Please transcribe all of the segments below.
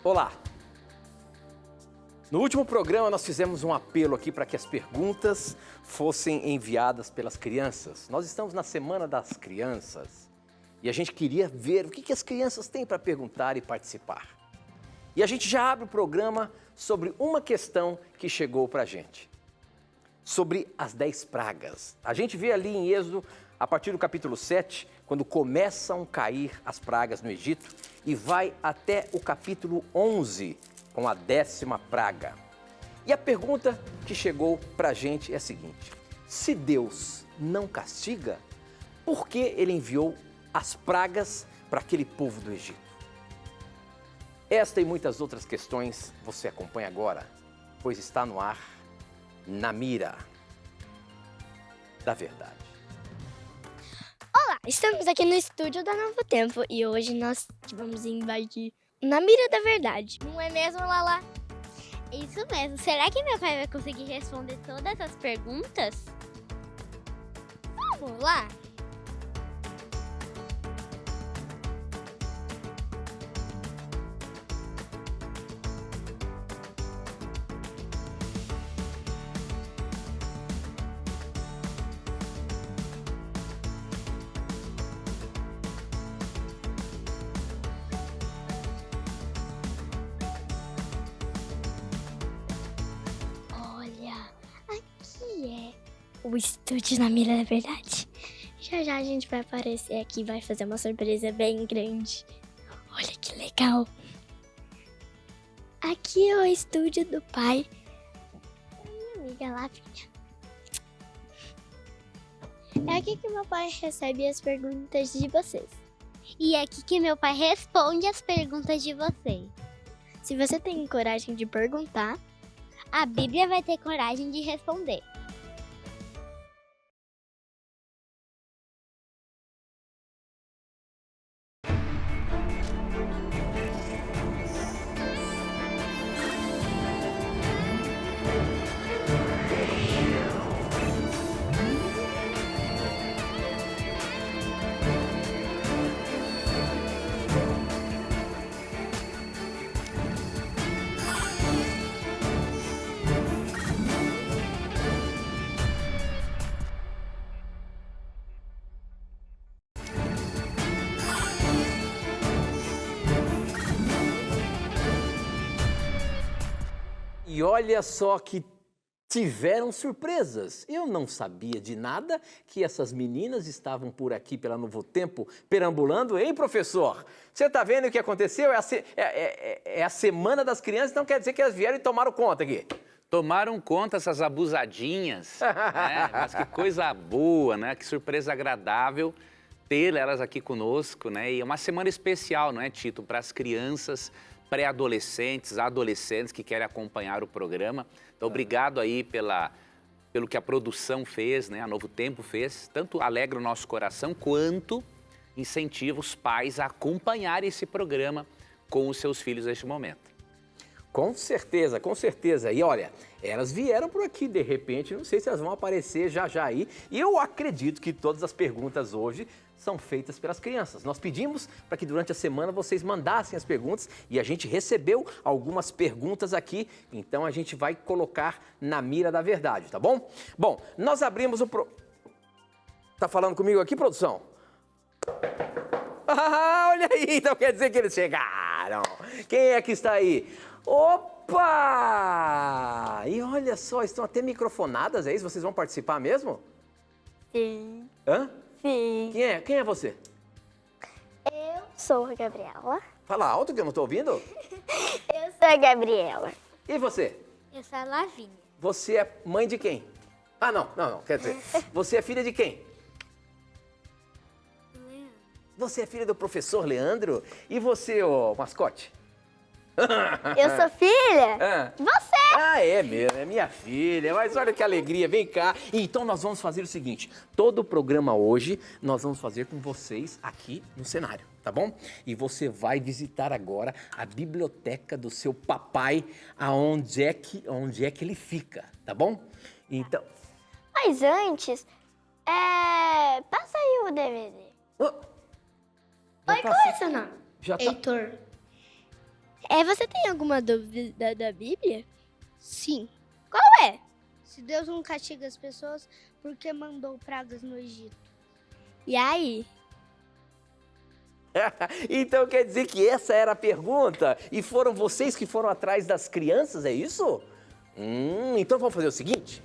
Olá! No último programa nós fizemos um apelo aqui para que as perguntas fossem enviadas pelas crianças. Nós estamos na Semana das Crianças e a gente queria ver o que as crianças têm para perguntar e participar. E a gente já abre o programa sobre uma questão que chegou para a gente. Sobre as 10 pragas. A gente vê ali em Êxodo, a partir do capítulo 7, quando começam a cair as pragas no Egito, e vai até o capítulo 11, com a 10ª praga. E a pergunta que chegou para a gente é a seguinte: se Deus não castiga, por que Ele enviou as pragas para aquele povo do Egito? Esta e muitas outras questões você acompanha agora, pois está no ar, Na Mira da Verdade. Olá, estamos aqui no estúdio da Novo Tempo e hoje nós vamos invadir Na Mira da Verdade. Não é mesmo, Lala? Isso mesmo. Será que meu pai vai conseguir responder todas as perguntas? Vamos lá? O estúdio Na Mira da Verdade. Já já a gente vai aparecer aqui e vai fazer uma surpresa bem grande. Olha que legal. Aqui é o estúdio do pai da minha amiga Lavinha. É aqui que meu pai recebe as perguntas de vocês. E é aqui que meu pai responde as perguntas de vocês. Se você tem coragem de perguntar, a Bíblia vai ter coragem de responder. E olha só que tiveram surpresas. Eu não sabia de nada que essas meninas estavam por aqui pela Novo Tempo perambulando, hein, professor? Você está vendo o que aconteceu? É a Semana das Crianças, então quer dizer que elas vieram e tomaram conta aqui. Tomaram conta essas abusadinhas, né? Mas que coisa boa, né? Que surpresa agradável ter elas aqui conosco, né? E é uma semana especial, não é, Tito? Para as crianças, pré-adolescentes, adolescentes que querem acompanhar o programa. Então, obrigado aí pelo que a produção fez, né? A Novo Tempo fez. Tanto alegra o nosso coração, quanto incentiva os pais a acompanhar esse programa com os seus filhos neste momento. Com certeza, com certeza. E olha, elas vieram por aqui de repente, não sei se elas vão aparecer já já aí. E eu acredito que todas as perguntas hoje são feitas pelas crianças. Nós pedimos para que durante a semana vocês mandassem as perguntas e a gente recebeu algumas perguntas aqui, então a gente vai colocar na mira da verdade, tá bom? Bom, nós abrimos o... Tá falando comigo aqui, produção? Ah, olha aí, então quer dizer que eles chegaram. Quem é que está aí? Opa! E olha só, estão até microfonadas, é isso? Vocês vão participar mesmo? sim. Hã? Sim. Quem é você? Eu sou a Gabriela. Fala alto que eu não estou ouvindo. Eu sou a Gabriela. E você? Eu sou a Lavinha. Você é mãe de quem? Ah, não, quer dizer, você é filha de quem? Leandro. Você é filha do professor Leandro? E você, ô mascote? Eu sou filha Ah. de você. Ah, é mesmo, é minha filha, mas olha que alegria, vem cá. Então nós vamos fazer o seguinte, todo o programa hoje nós vamos fazer com vocês aqui no cenário, tá bom? E você vai visitar agora a biblioteca do seu papai, aonde é que ele fica, tá bom? Então... Mas antes, passa aí o DVD. Oh, Oi, qual é seu nome? Já tá... Heitor. Você tem alguma dúvida da Bíblia? Sim. Qual é? Se Deus não castiga as pessoas, por que mandou pragas no Egito? E aí? Então quer dizer que essa era a pergunta e foram vocês que foram atrás das crianças, é isso? Então vamos fazer o seguinte.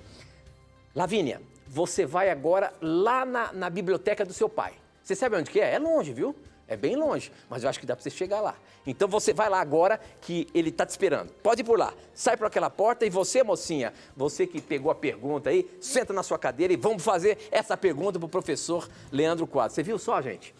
Lavínia, você vai agora lá na biblioteca do seu pai. Você sabe onde que é? É longe, viu? É bem longe, mas eu acho que dá para você chegar lá. Então você vai lá agora que ele está te esperando. Pode ir por lá, sai por aquela porta e você, mocinha, você que pegou a pergunta aí, senta na sua cadeira e vamos fazer essa pergunta para o professor Leandro Quadros. Você viu só, gente?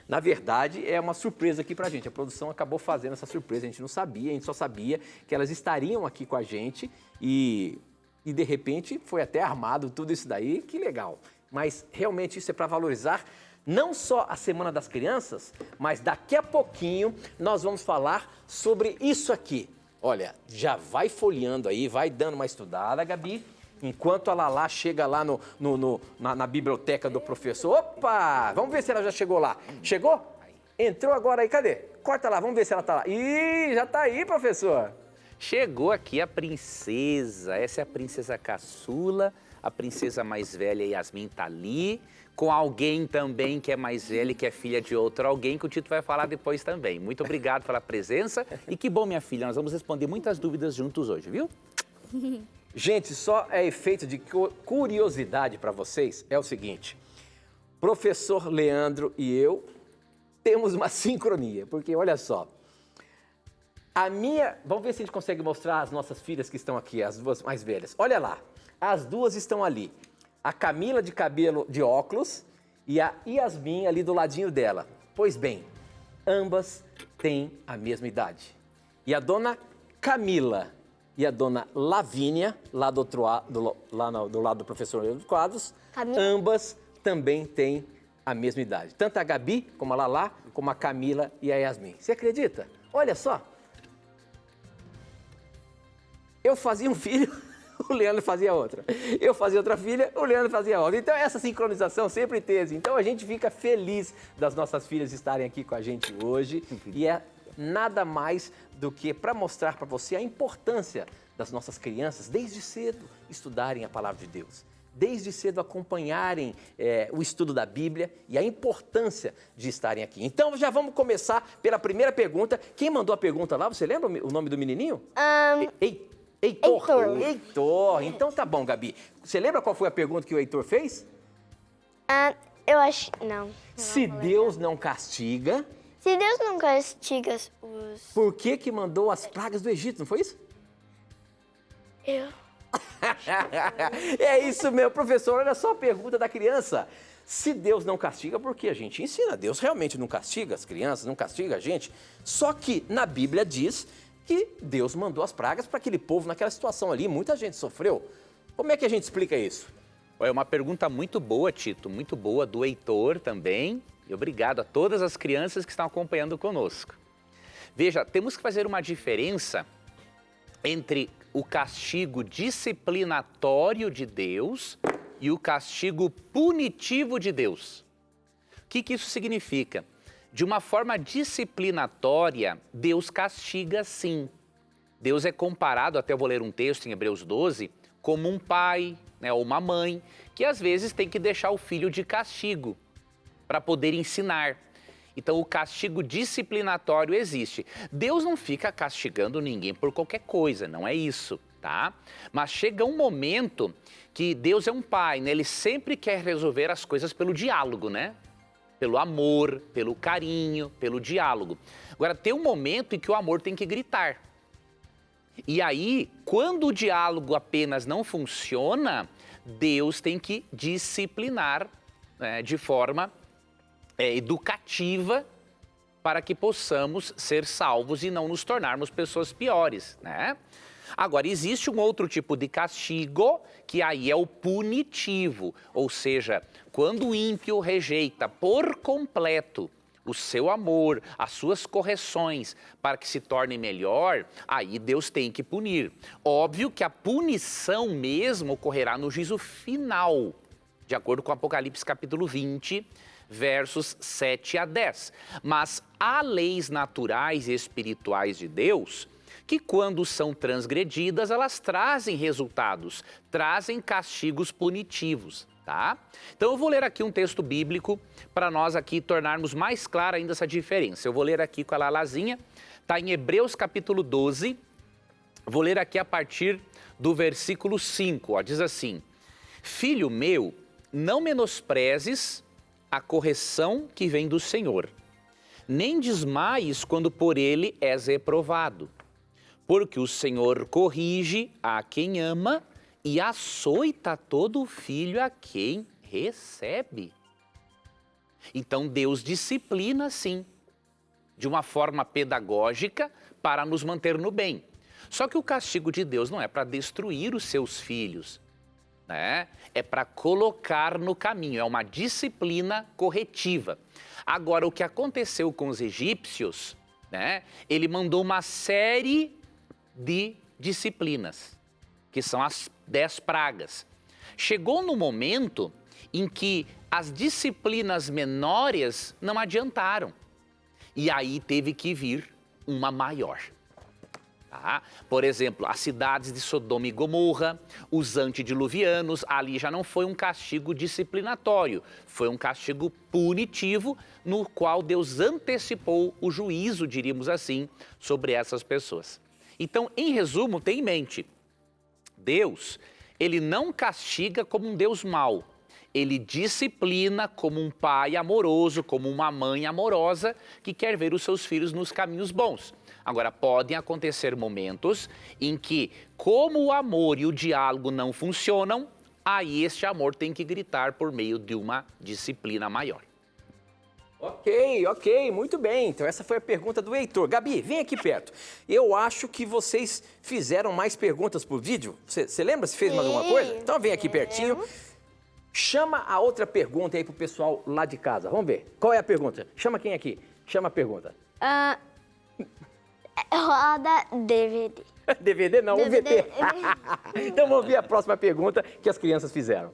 Na verdade, é uma surpresa aqui pra gente. A produção acabou fazendo essa surpresa, a gente não sabia, a gente só sabia que elas estariam aqui com a gente e de repente foi até armado tudo isso daí, que legal. Mas realmente isso é para valorizar não só a Semana das Crianças, mas daqui a pouquinho nós vamos falar sobre isso aqui. Olha, já vai folheando aí, vai dando uma estudada, Gabi. Enquanto a Lala chega lá na biblioteca do professor. Opa! Vamos ver se ela já chegou lá. Chegou? Entrou agora aí, cadê? Corta lá, vamos ver se ela tá lá. Ih, já tá aí, professor. Chegou aqui a princesa. Essa é a princesa caçula. A princesa mais velha, Yasmin, tá ali. Com alguém também que é mais velha, que é filha de outro alguém, que o Tito vai falar depois também. Muito obrigado pela presença. E que bom, minha filha, nós vamos responder muitas dúvidas juntos hoje, viu? Gente, só é efeito de curiosidade para vocês, é o seguinte. Professor Leandro e eu temos uma sincronia, porque olha só. Vamos ver se a gente consegue mostrar as nossas filhas que estão aqui, as duas mais velhas. Olha lá, as duas estão ali. A Camila de cabelo de óculos e a Yasmin ali do ladinho dela. Pois bem, ambas têm a mesma idade. E a dona Camila e a dona Lavínia, lá do lado do professor Leandro Quadros, ambas também têm a mesma idade. Tanto a Gabi, como a Lala, como a Camila e a Yasmin. Você acredita? Olha só. Eu fazia um filho, o Leandro fazia outra. Eu fazia outra filha, o Leandro fazia outra. Então essa sincronização sempre teve. Então a gente fica feliz das nossas filhas estarem aqui com a gente hoje. E é nada mais do que para mostrar para você a importância das nossas crianças, desde cedo, estudarem a palavra de Deus. Desde cedo acompanharem o estudo da Bíblia e a importância de estarem aqui. Então já vamos começar pela primeira pergunta. Quem mandou a pergunta lá? Você lembra o nome do menininho? Heitor. Heitor. Então tá bom, Gabi. Você lembra qual foi a pergunta que o Heitor fez? Eu acho... Não. Se Deus não castiga... Se Deus não castiga os... Por que mandou as pragas do Egito, não foi isso? É isso mesmo, professor. Olha só a pergunta da criança. Se Deus não castiga, por que a gente ensina? Deus realmente não castiga as crianças, não castiga a gente. Só que na Bíblia diz que Deus mandou as pragas para aquele povo naquela situação ali. Muita gente sofreu. Como é que a gente explica isso? É uma pergunta muito boa, Tito, muito boa, do Heitor também. E obrigado a todas as crianças que estão acompanhando conosco. Veja, temos que fazer uma diferença entre o castigo disciplinatório de Deus e o castigo punitivo de Deus. O que isso significa? De uma forma disciplinatória, Deus castiga sim. Deus é comparado, até eu vou ler um texto em Hebreus 12, como um pai, né, ou uma mãe, que às vezes tem que deixar o filho de castigo para poder ensinar. Então o castigo disciplinatório existe. Deus não fica castigando ninguém por qualquer coisa, não é isso, tá? Mas chega um momento que Deus é um pai, né? Ele sempre quer resolver as coisas pelo diálogo, né? Pelo amor, pelo carinho, pelo diálogo. Agora, tem um momento em que o amor tem que gritar. E aí, quando o diálogo apenas não funciona, Deus tem que disciplinar, né, de forma educativa para que possamos ser salvos e não nos tornarmos pessoas piores, né? Agora, existe um outro tipo de castigo, que aí é o punitivo, ou seja, quando o ímpio rejeita por completo o seu amor, as suas correções para que se torne melhor, aí Deus tem que punir. Óbvio que a punição mesmo ocorrerá no juízo final, de acordo com Apocalipse capítulo 20, versos 7 a 10. Mas há leis naturais e espirituais de Deus que, quando são transgredidas, elas trazem resultados, trazem castigos punitivos, tá? Então eu vou ler aqui um texto bíblico para nós aqui tornarmos mais clara ainda essa diferença. Eu vou ler aqui com a Lalazinha, está em Hebreus capítulo 12, vou ler aqui a partir do versículo 5, ó, diz assim: Filho meu, não menosprezes a correção que vem do Senhor, nem desmaies quando por ele és reprovado. Porque o Senhor corrige a quem ama e açoita todo filho a quem recebe. Então Deus disciplina, sim, de uma forma pedagógica para nos manter no bem. Só que o castigo de Deus não é para destruir os seus filhos, né? É para colocar no caminho, é uma disciplina corretiva. Agora, o que aconteceu com os egípcios, né? Ele mandou uma série de disciplinas, que são as 10 pragas. Chegou no momento em que as disciplinas menores não adiantaram. E aí teve que vir uma maior. Tá? Por exemplo, as cidades de Sodoma e Gomorra, os antediluvianos, ali já não foi um castigo disciplinatório, foi um castigo punitivo, no qual Deus antecipou o juízo, diríamos assim, sobre essas pessoas. Então, em resumo, tenha em mente, Deus, ele não castiga como um Deus mau, ele disciplina como um pai amoroso, como uma mãe amorosa que quer ver os seus filhos nos caminhos bons. Agora, podem acontecer momentos em que, como o amor e o diálogo não funcionam, aí este amor tem que gritar por meio de uma disciplina maior. Ok, muito bem. Então essa foi a pergunta do Heitor. Gabi, vem aqui perto. Eu acho que vocês fizeram mais perguntas por vídeo. Você lembra se fez mais alguma coisa? Então vem aqui pertinho. Chama a outra pergunta aí pro pessoal lá de casa. Vamos ver. Qual é a pergunta? Chama quem aqui? Chama a pergunta. Roda DVD. DVD não, DVD. VT. Então vamos ver a próxima pergunta que as crianças fizeram.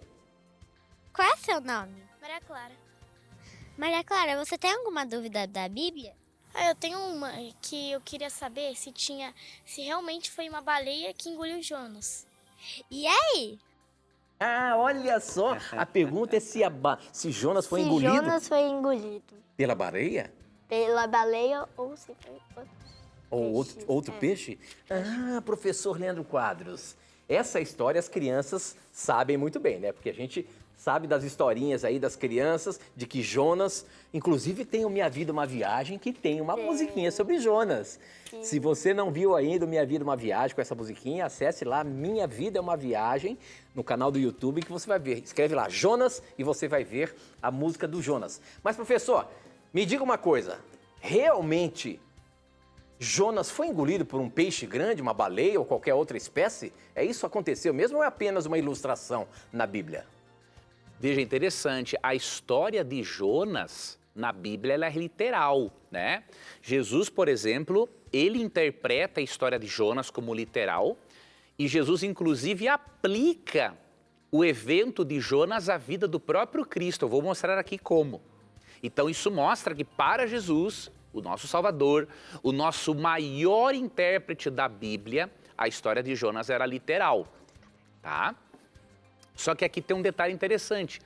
Qual é o seu nome? Maria Clara. Maria Clara, você tem alguma dúvida da Bíblia? Eu tenho uma que eu queria saber se realmente foi uma baleia que engoliu Jonas. E aí? Ah, olha só. A pergunta é se Jonas foi engolido Jonas foi engolido pela baleia? pela baleia ou se foi Ou peixe. outro peixe? Ah, professor Leandro Quadros. Essa história as crianças sabem muito bem, né? Porque a gente sabe das historinhas aí das crianças, de que Jonas, inclusive tem o Minha Vida Uma Viagem, que tem uma musiquinha sobre Jonas. Sim. Se você não viu ainda o Minha Vida Uma Viagem com essa musiquinha, acesse lá Minha Vida é Uma Viagem no canal do YouTube que você vai ver. Escreve lá Jonas e você vai ver a música do Jonas. Mas professor, me diga uma coisa, realmente Jonas foi engolido por um peixe grande, uma baleia ou qualquer outra espécie? É isso que aconteceu mesmo ou é apenas uma ilustração na Bíblia? Veja, interessante, a história de Jonas na Bíblia ela é literal, né? Jesus, por exemplo, ele interpreta a história de Jonas como literal e Jesus, inclusive, aplica o evento de Jonas à vida do próprio Cristo. Eu vou mostrar aqui como. Então, isso mostra que para Jesus, o nosso Salvador, o nosso maior intérprete da Bíblia, a história de Jonas era literal, tá? Só que aqui tem um detalhe interessante.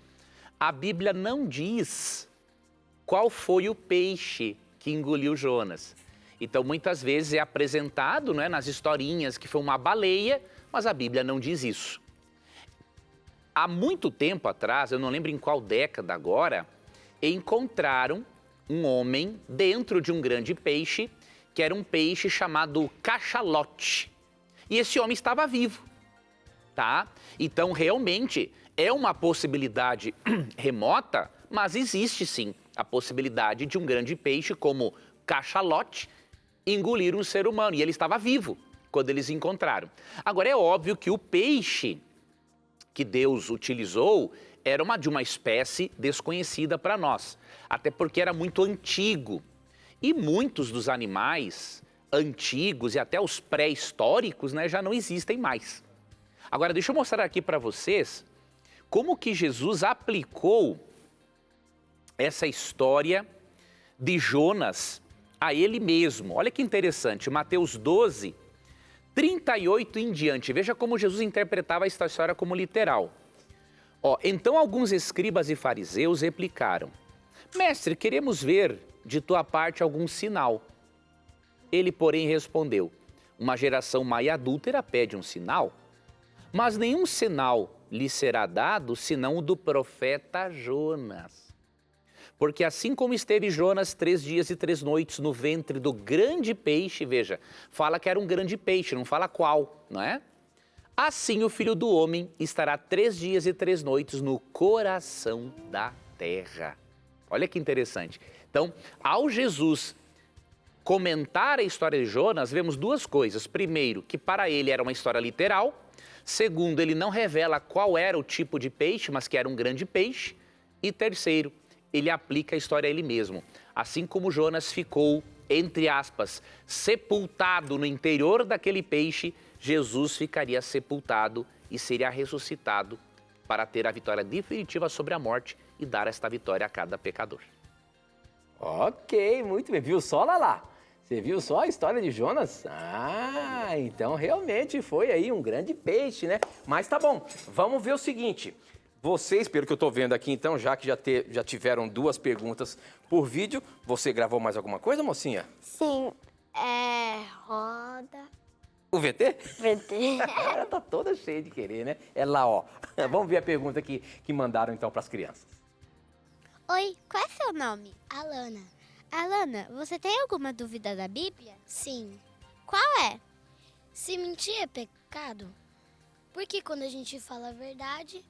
A Bíblia não diz qual foi o peixe que engoliu Jonas. Então, muitas vezes é apresentado, né, nas historinhas que foi uma baleia, mas a Bíblia não diz isso. Há muito tempo atrás, eu não lembro em qual década agora, encontraram um homem dentro de um grande peixe, que era um peixe chamado cachalote. E esse homem estava vivo. Tá? Então, realmente, é uma possibilidade remota, mas existe sim a possibilidade de um grande peixe como cachalote engolir um ser humano. E ele estava vivo quando eles encontraram. Agora, é óbvio que o peixe que Deus utilizou era de uma espécie desconhecida para nós, até porque era muito antigo. E muitos dos animais antigos e até os pré-históricos, né, já não existem mais. Agora, deixa eu mostrar aqui para vocês como que Jesus aplicou essa história de Jonas a ele mesmo. Olha que interessante, Mateus 12, 38 em diante. Veja como Jesus interpretava esta história como literal. Então alguns escribas e fariseus replicaram: Mestre, queremos ver de tua parte algum sinal. Ele, porém, respondeu: uma geração má e adúltera pede um sinal, mas nenhum sinal lhe será dado senão o do profeta Jonas. Porque assim como esteve Jonas 3 dias e 3 noites no ventre do grande peixe, veja, fala que era um grande peixe, não fala qual, não é? Assim o Filho do Homem estará 3 dias e 3 noites no coração da terra. Olha que interessante. Então, ao Jesus comentar a história de Jonas, vemos duas coisas. Primeiro, que para ele era uma história literal. Segundo, ele não revela qual era o tipo de peixe, mas que era um grande peixe. E terceiro, ele aplica a história a ele mesmo. Assim como Jonas ficou, entre aspas, sepultado no interior daquele peixe, Jesus ficaria sepultado e seria ressuscitado para ter a vitória definitiva sobre a morte e dar esta vitória a cada pecador. Ok, muito bem. Viu só, Lala? Você viu só a história de Jonas? Ah, então realmente foi aí um grande peixe, né? Mas tá bom, vamos ver o seguinte. Vocês, pelo que eu tô vendo aqui, então, já que já tiveram 2 perguntas por vídeo, você gravou mais alguma coisa, mocinha? Sim, roda. O VT? VT. Ela tá toda cheia de querer, né? É lá, ó. Vamos ver a pergunta que mandaram, então, pras crianças. Oi, qual é seu nome? Alana. Alana, você tem alguma dúvida da Bíblia? Sim. Qual é? Se mentir é pecado, porque quando a gente fala a verdade,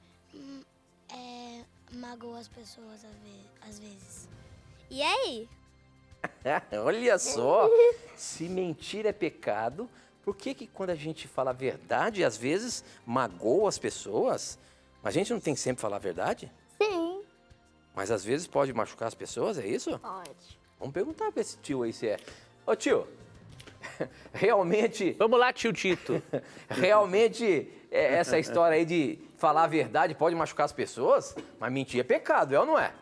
magoa as pessoas às vezes. E aí? Olha só, se mentir é pecado, por que quando a gente fala a verdade, às vezes magoa as pessoas? A gente não tem que sempre falar a verdade? Sim. Mas às vezes pode machucar as pessoas, é isso? Pode. Vamos perguntar pra esse tio aí se é. Ô tio, realmente... Vamos lá, tio Tito. Realmente, essa história aí de falar a verdade pode machucar as pessoas? Mas mentir é pecado, é ou não é?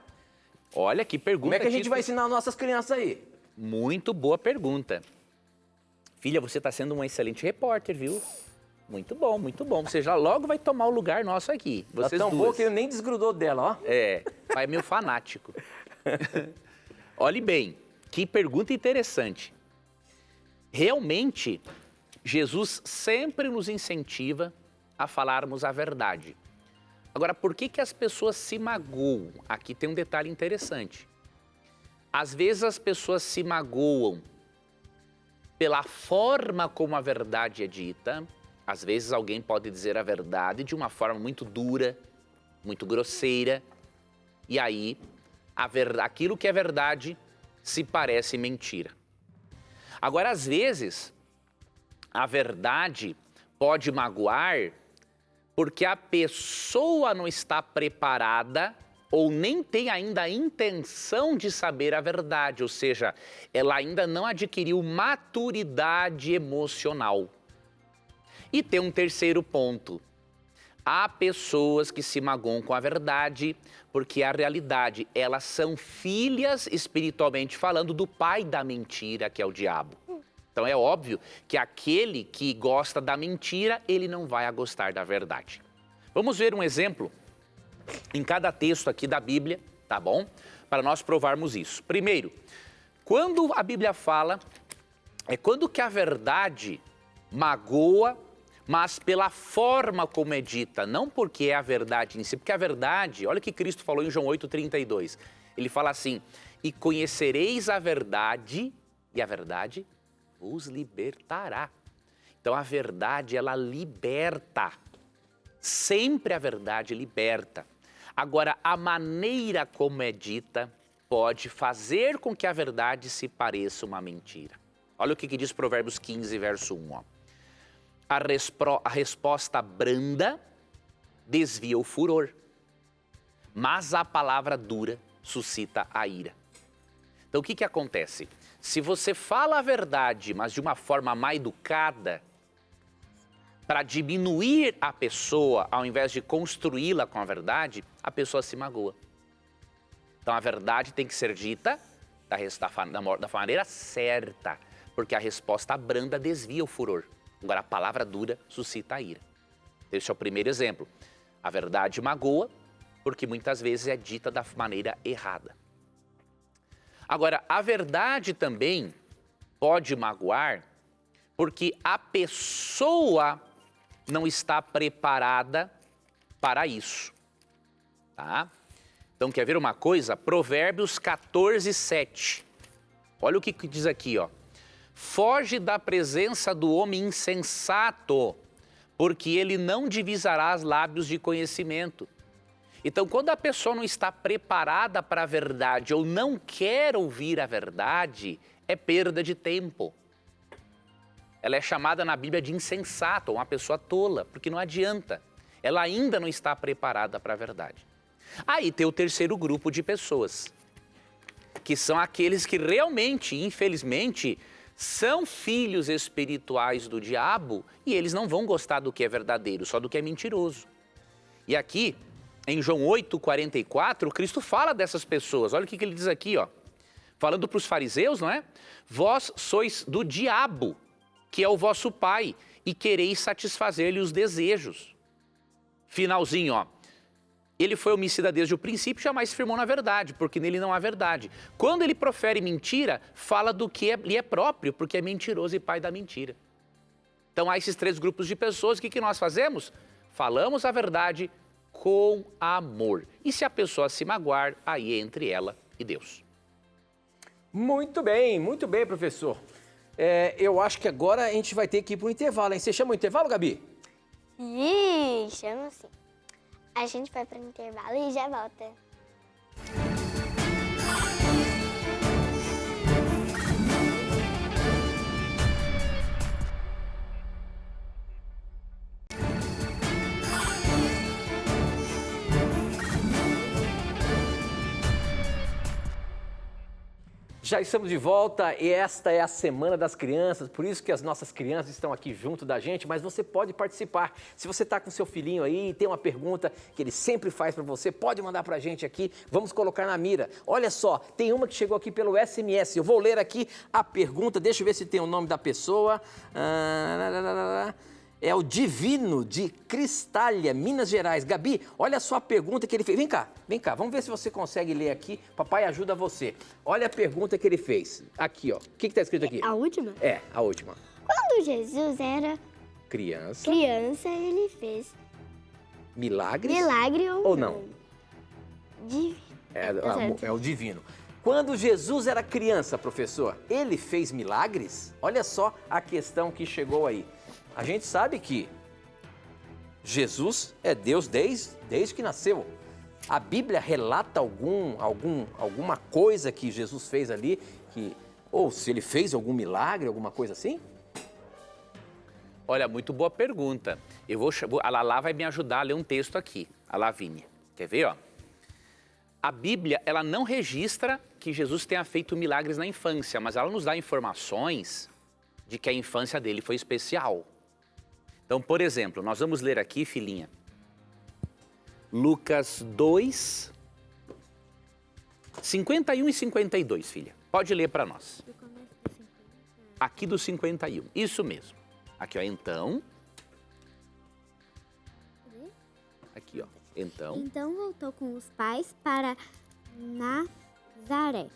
Olha que pergunta, Como é que a gente Tito. vai ensinar as nossas crianças aí? Muito boa pergunta. Filha, você está sendo um excelente repórter, viu? Muito bom, muito bom. Você já logo vai tomar o lugar nosso aqui. Vocês Tão duas. boa que ele nem desgrudou dela, ó. Pai é meio fanático. Olhe bem, que pergunta interessante. Realmente, Jesus sempre nos incentiva a falarmos a verdade. Agora, por que as pessoas se magoam? Aqui tem um detalhe interessante. Às vezes as pessoas se magoam pela forma como a verdade é dita. Às vezes alguém pode dizer a verdade de uma forma muito dura, muito grosseira. E aí, aquilo que é verdade se parece mentira. Agora, às vezes, a verdade pode magoar porque a pessoa não está preparada ou nem tem ainda a intenção de saber a verdade, ou seja, ela ainda não adquiriu maturidade emocional. E tem um terceiro ponto. Há pessoas que se magoam com a verdade, porque a realidade, elas são filhas, espiritualmente falando, do pai da mentira, que é o diabo. Então é óbvio que aquele que gosta da mentira, ele não vai gostar da verdade. Vamos ver um exemplo em cada texto aqui da Bíblia, tá bom? Para nós provarmos isso. Primeiro, quando a Bíblia fala, quando que a verdade magoa, mas pela forma como é dita, não porque é a verdade em si, porque a verdade, olha o que Cristo falou em João 8,32. Ele fala assim, e conhecereis a verdade, e a verdade vos libertará. Então a verdade, ela liberta. Sempre a verdade liberta. Agora, a maneira como é dita pode fazer com que a verdade se pareça uma mentira. Olha o que diz Provérbios 15, verso 1. Ó. A resposta branda desvia o furor, mas a palavra dura suscita a ira. Então, o que acontece? Se você fala a verdade, mas de uma forma mal educada, para diminuir a pessoa, ao invés de construí-la com a verdade, a pessoa se magoa. Então a verdade tem que ser dita da maneira certa, porque a resposta branda desvia o furor. Agora a palavra dura suscita a ira. Esse é o primeiro exemplo. A verdade magoa, porque muitas vezes é dita da maneira errada. Agora, a verdade também pode magoar, porque a pessoa não está preparada para isso, tá? Então, quer ver uma coisa? Provérbios 14, 7. Olha o que diz aqui, ó. Foge da presença do homem insensato, porque ele não divisará os lábios de conhecimento. Então, quando a pessoa não está preparada para a verdade ou não quer ouvir a verdade, é perda de tempo. Ela é chamada na Bíblia de insensato, uma pessoa tola, porque não adianta. Ela ainda não está preparada para a verdade. Aí tem o terceiro grupo de pessoas, que são aqueles que realmente, infelizmente, são filhos espirituais do diabo e eles não vão gostar do que é verdadeiro, só do que é mentiroso. E aqui, em João 8,44, Cristo fala dessas pessoas. Olha o que ele diz aqui, ó. Falando para os fariseus, não é? Vós sois do diabo, que é o vosso pai, e quereis satisfazer-lhe os desejos. Finalzinho, ó. Ele foi homicida desde o princípio e jamais firmou na verdade, porque nele não há verdade. Quando ele profere mentira, fala do que lhe é próprio, porque é mentiroso e pai da mentira. Então há esses três grupos de pessoas, o que nós fazemos? Falamos a verdade com amor. E se a pessoa se magoar, aí é entre ela e Deus. Muito bem, professor. Eu acho que agora a gente vai ter que ir para o intervalo, hein? Você chama o intervalo, Gabi? Ih, chama sim. A gente vai para o intervalo e já volta. Já estamos de volta e esta é a Semana das Crianças, por isso que as nossas crianças estão aqui junto da gente, mas você pode participar. Se você está com seu filhinho aí e tem uma pergunta que ele sempre faz para você, pode mandar para a gente aqui, vamos colocar na mira. Olha só, tem uma que chegou aqui pelo SMS, eu vou ler aqui a pergunta, deixa eu ver se tem o nome da pessoa. É o Divino de Cristália, Minas Gerais. Gabi, olha só a pergunta que ele fez. Vem cá, vamos ver se você consegue ler aqui. Papai ajuda você. Olha a pergunta que ele fez. Aqui, ó. O que está escrito aqui? A última? É, a última. Quando Jesus era Criança. ele fez Milagres? milagre Ou não? Certo. É o divino. Quando Jesus era criança, professor, ele fez milagres? Olha só a questão que chegou aí. A gente sabe que Jesus é Deus desde que nasceu. A Bíblia relata alguma coisa que Jesus fez ali, ou se ele fez algum milagre, alguma coisa assim? Olha, muito boa pergunta. A Lala vai me ajudar a ler um texto aqui, a Lavínia. Quer ver, ó? A Bíblia, ela não registra que Jesus tenha feito milagres na infância, mas ela nos dá informações de que a infância dele foi especial. Então, por exemplo, nós vamos ler aqui, filhinha, Lucas 2, 51 e 52, filha. Pode ler para nós. Aqui do 51, isso mesmo. Aqui, ó, então. Aqui, ó, então. Então voltou com os pais para Nazaré,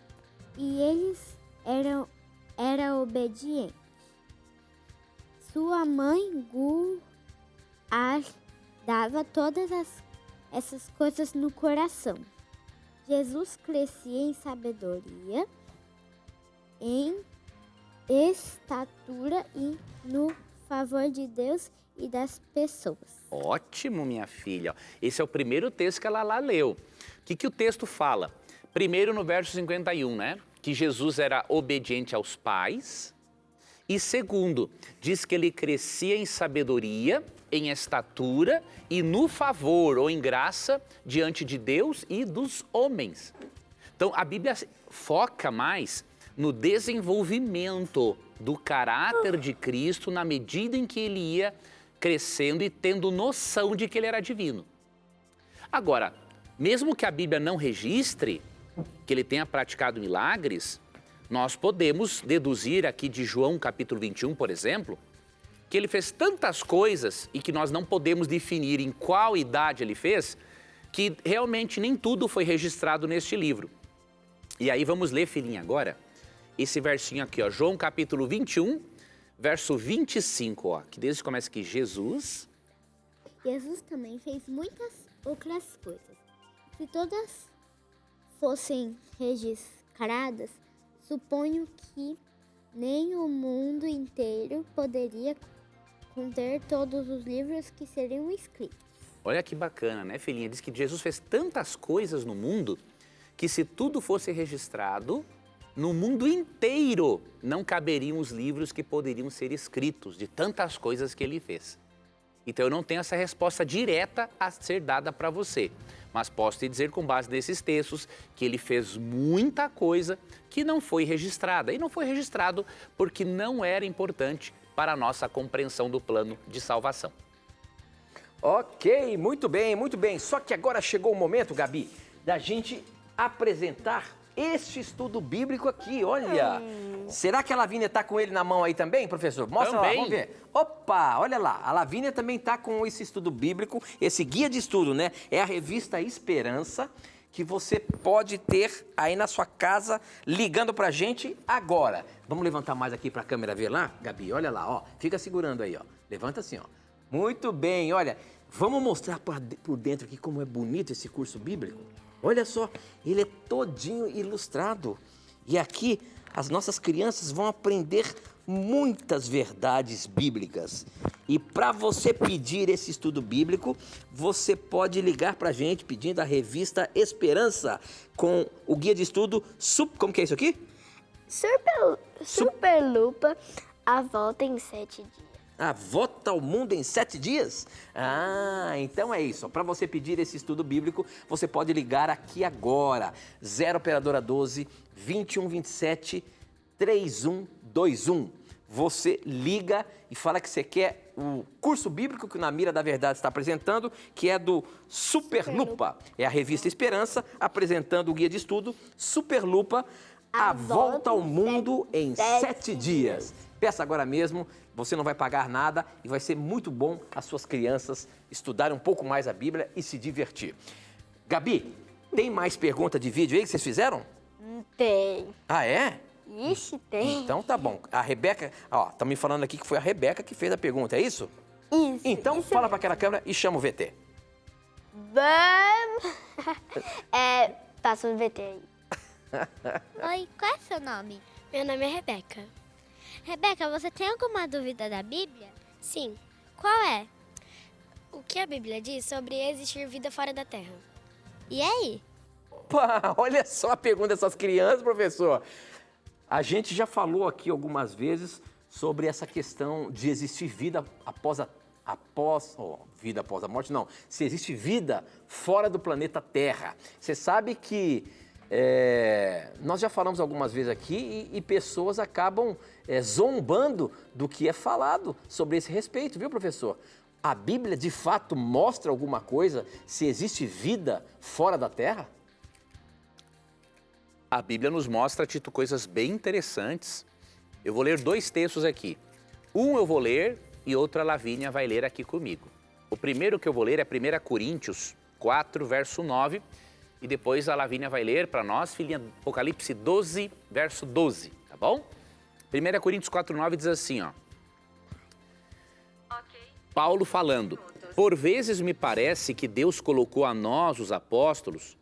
e eles eram obedientes. Sua mãe guardava todas essas coisas no coração. Jesus crescia em sabedoria, em estatura e no favor de Deus e das pessoas. Ótimo, minha filha. Esse é o primeiro texto que a Lala leu. O que o texto fala? Primeiro, no verso 51, né? Que Jesus era obediente aos pais. E segundo, diz que ele crescia em sabedoria, em estatura e no favor ou em graça diante de Deus e dos homens. Então, a Bíblia foca mais no desenvolvimento do caráter de Cristo na medida em que ele ia crescendo e tendo noção de que ele era divino. Agora, mesmo que a Bíblia não registre, que ele tenha praticado milagres, nós podemos deduzir aqui de João capítulo 21, por exemplo, que ele fez tantas coisas e que nós não podemos definir em qual idade ele fez, que realmente nem tudo foi registrado neste livro. E aí vamos ler, filhinha, agora, esse versinho aqui, ó, João capítulo 21, verso 25, ó, que desde que começa aqui, Jesus também fez muitas outras coisas. Se todas fossem registradas, suponho que nem o mundo inteiro poderia conter todos os livros que seriam escritos. Olha que bacana, né, filhinha? Diz que Jesus fez tantas coisas no mundo que se tudo fosse registrado, no mundo inteiro não caberiam os livros que poderiam ser escritos de tantas coisas que ele fez. Então eu não tenho essa resposta direta a ser dada para você, mas posso te dizer com base nesses textos que ele fez muita coisa que não foi registrada. E não foi registrado porque não era importante para a nossa compreensão do plano de salvação. Ok, muito bem, muito bem. Só que agora chegou o momento, Gabi, da gente apresentar este estudo bíblico aqui, olha. Será que a Lavínia está com ele na mão aí também, professor? Mostra lá, vamos ver. Opa, olha lá, a Lavínia também está com esse estudo bíblico, esse guia de estudo, né? É a revista Esperança, que você pode ter aí na sua casa, ligando pra gente agora. Vamos levantar mais aqui pra câmera ver lá, Gabi? Olha lá, ó. Fica segurando aí, ó. Levanta assim, ó. Muito bem, olha. Vamos mostrar por dentro aqui como é bonito esse curso bíblico? Olha só, ele é todinho ilustrado. E aqui as nossas crianças vão aprender muitas verdades bíblicas. E para você pedir esse estudo bíblico, você pode ligar para a gente pedindo a revista Esperança com o guia de estudo, como que é isso aqui? Superlupa, a volta em 7 dias. A volta ao mundo em 7 dias? Ah, então é isso. Para você pedir esse estudo bíblico, você pode ligar aqui agora. 0 operadora 12 2127 3121. Você liga e fala que você quer o curso bíblico que o Na Mira da Verdade está apresentando, que é do Superlupa. É a revista Esperança apresentando o guia de estudo Superlupa, a volta ao mundo em 7 dias. Peça agora mesmo, você não vai pagar nada e vai ser muito bom as suas crianças estudarem um pouco mais a Bíblia e se divertir. Gabi, tem mais pergunta de vídeo aí que vocês fizeram? Tem. Ah, é? Ixi, tem. Então tá bom. A Rebeca, ó, tá me falando aqui que foi a Rebeca que fez a pergunta, é isso? Isso. Então isso fala para aquela câmera e chama o VT. Vamos. Passa o VT aí. Oi, qual é seu nome? Meu nome é Rebeca. Rebeca, você tem alguma dúvida da Bíblia? Sim. Qual é? O que a Bíblia diz sobre existir vida fora da Terra? E aí? Opa, olha só a pergunta dessas crianças, professor. A gente já falou aqui algumas vezes sobre essa questão de existir vida após vida após a morte, não. Se existe vida fora do planeta Terra. Você sabe que nós já falamos algumas vezes aqui e pessoas acabam zombando do que é falado sobre esse respeito, viu, professor? A Bíblia, de fato, mostra alguma coisa se existe vida fora da Terra? A Bíblia nos mostra, Tito, coisas bem interessantes. Eu vou ler 2 textos aqui. Um eu vou ler e outro a Lavínia vai ler aqui comigo. O primeiro que eu vou ler é 1 Coríntios 4, verso 9. E depois a Lavínia vai ler para nós, filhinha, Apocalipse 12, verso 12, tá bom? 1 Coríntios 4, 9 diz assim, ó. Paulo falando, por vezes me parece que Deus colocou a nós, os apóstolos,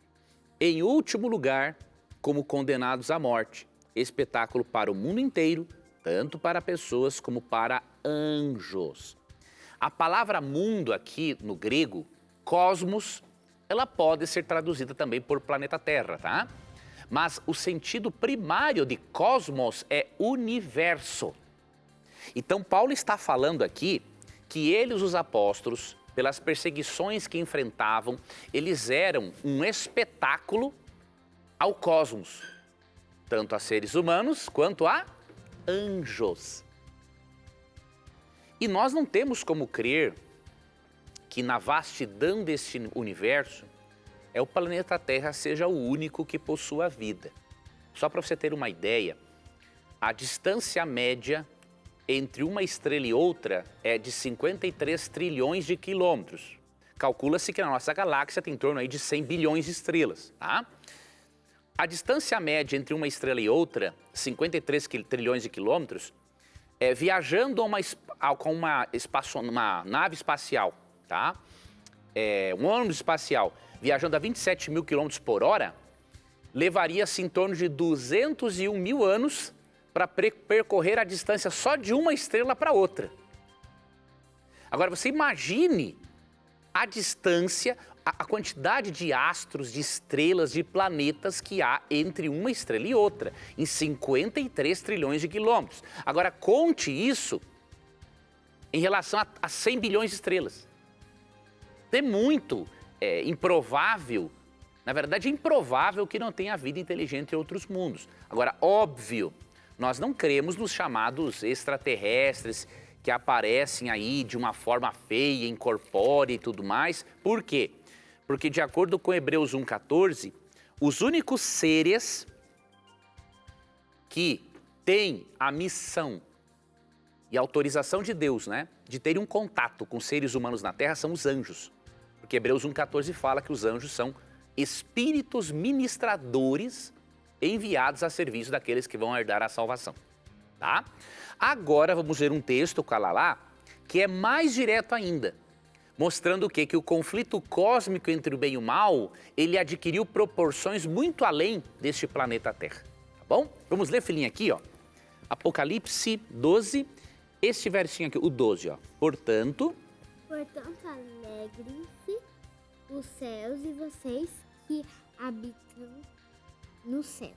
em último lugar, como condenados à morte, espetáculo para o mundo inteiro, tanto para pessoas como para anjos. A palavra mundo aqui no grego, cosmos, ela pode ser traduzida também por planeta Terra, tá? Mas o sentido primário de cosmos é universo. Então Paulo está falando aqui que eles, os apóstolos, pelas perseguições que enfrentavam, eles eram um espetáculo ao cosmos, tanto a seres humanos quanto a anjos. E nós não temos como crer que na vastidão deste universo o planeta Terra seja o único que possua vida. Só para você ter uma ideia, a distância média entre uma estrela e outra é de 53 trilhões de quilômetros. Calcula-se que na nossa galáxia tem em torno aí de 100 bilhões de estrelas, tá? A distância média entre uma estrela e outra, 53 trilhões de quilômetros, viajando com uma nave espacial, tá? Um ônibus espacial, viajando a 27 mil quilômetros por hora, levaria-se em torno de 201 mil anos para percorrer a distância só de uma estrela para outra. Agora, você imagine a distância, a quantidade de astros, de estrelas, de planetas que há entre uma estrela e outra, em 53 trilhões de quilômetros. Agora, conte isso em relação a 100 bilhões de estrelas. É muito improvável, na verdade, é improvável que não tenha vida inteligente em outros mundos. Agora, óbvio, nós não cremos nos chamados extraterrestres que aparecem aí de uma forma feia, incorpórea e tudo mais. Por quê? Porque, de acordo com Hebreus 1,14, os únicos seres que têm a missão e a autorização de Deus, né, de terem um contato com seres humanos na Terra são os anjos. Porque Hebreus 1,14 fala que os anjos são espíritos ministradores enviados a serviço daqueles que vão herdar a salvação, tá? Agora vamos ver um texto, Calalá, que é mais direto ainda, mostrando o quê? Que o conflito cósmico entre o bem e o mal, ele adquiriu proporções muito além deste planeta Terra, tá bom? Vamos ler, filhinha, aqui, ó. Apocalipse 12, este versinho aqui, o 12, ó. Portanto, alegrem-se os céus e vocês que habitam nos céus.